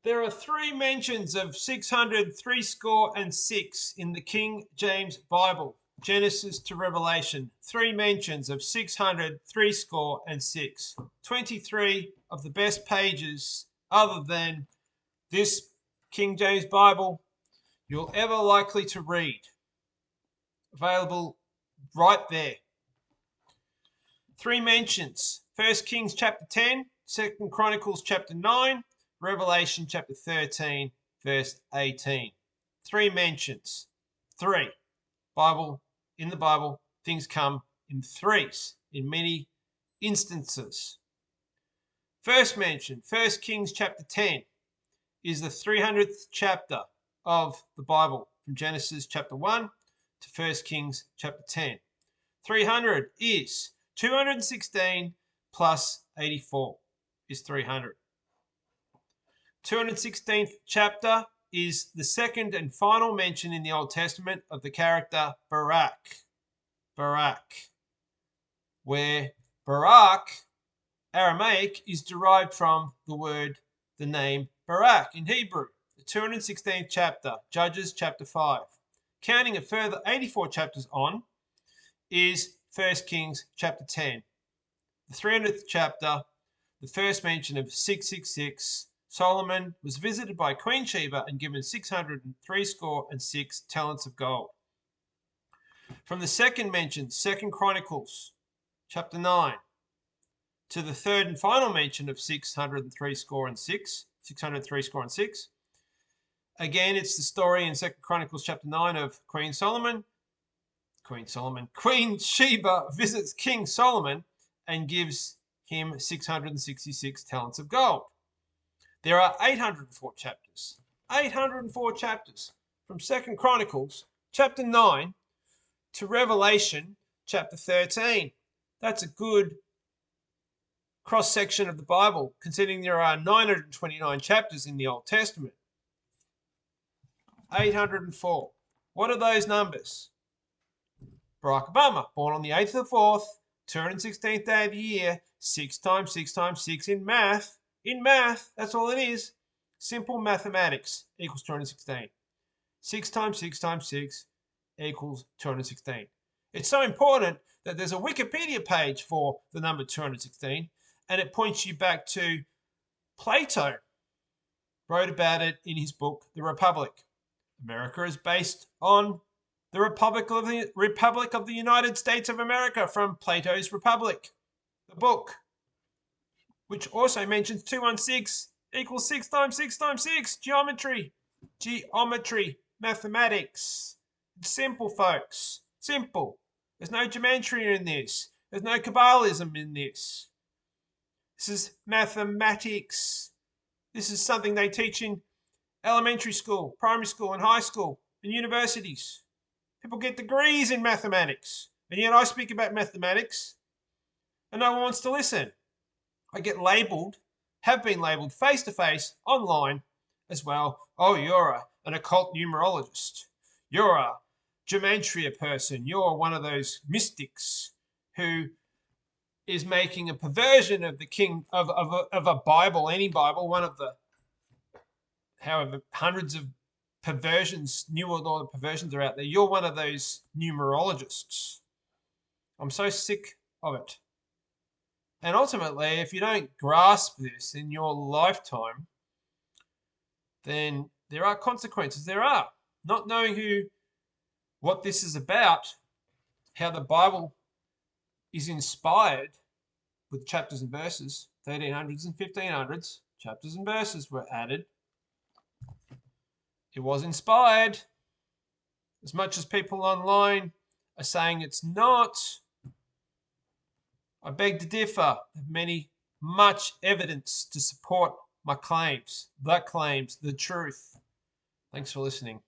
There are three mentions of 600, threescore, and six in the King James Bible, Genesis to Revelation. Three mentions of 600, threescore, and six. 23 of the best pages, other than this King James Bible, you'll ever likely to read. Available right there. Three mentions: 1 Kings chapter 10, 2 Chronicles chapter 9, Revelation chapter 13, verse 18. Three mentions. Three. In the Bible, things come in threes in many instances. First mention, 1 Kings chapter 10, is the 300th chapter of the Bible, from Genesis chapter 1 to 1 Kings chapter 10. 300 is 216 plus 84 is 300. 216th chapter is the second and final mention in the Old Testament of the character Barak. Where Barak, Aramaic, is derived from the name Barak in Hebrew. The 216th chapter, Judges chapter 5. Counting a further 84 chapters on is 1 Kings chapter 10. The 300th chapter, the first mention of 666, Solomon was visited by Queen Sheba and given 606 talents of gold. From the second mention, 2 Chronicles chapter 9, to the third and final mention of 603 score and 6, again, it's the story in 2 Chronicles chapter 9 of Queen Sheba visits King Solomon and gives him 666 talents of gold. There are 804 chapters. 804 chapters from 2 Chronicles chapter 9 to Revelation chapter 13. That's a good cross-section of the Bible, considering there are 929 chapters in the Old Testament. 804. What are those numbers? Barack Obama, born on the 8th of the 4th, 216th day of the year, 6 times 6 times 6 in math. In math, that's all it is. Simple mathematics equals 216. 6 times 6 times 6 equals 216. It's so important that there's a Wikipedia page for the number 216, and it points you back to Plato. Wrote about it in his book, The Republic. America is based on the Republic of the United States of America from Plato's Republic, the book, which also mentions 216 equals 6 times 6 times 6. Geometry, mathematics. It's simple, folks. Simple. There's no gematria in this. There's no Kabbalism in this. This is mathematics. This is something they teach in elementary school, primary school, and high school, and universities. People get degrees in mathematics, and yet I speak about mathematics, and no one wants to listen. I get labelled, have been labelled face-to-face, online, as well. Oh, you're an occult numerologist. You're a gematria person. You're one of those mystics who is making a perversion of the king of a Bible, any Bible, one of the however hundreds of perversions, New World Order perversions are out there. You're one of those numerologists. I'm so sick of it. And ultimately, if you don't grasp this in your lifetime, then there are consequences. There are. Not knowing what this is about, how the Bible is inspired with chapters and verses, 1300s and 1500s, chapters and verses were added. It was inspired. As much as people online are saying it's not, I beg to differ. I have much evidence to support my claims, the truth. Thanks for listening.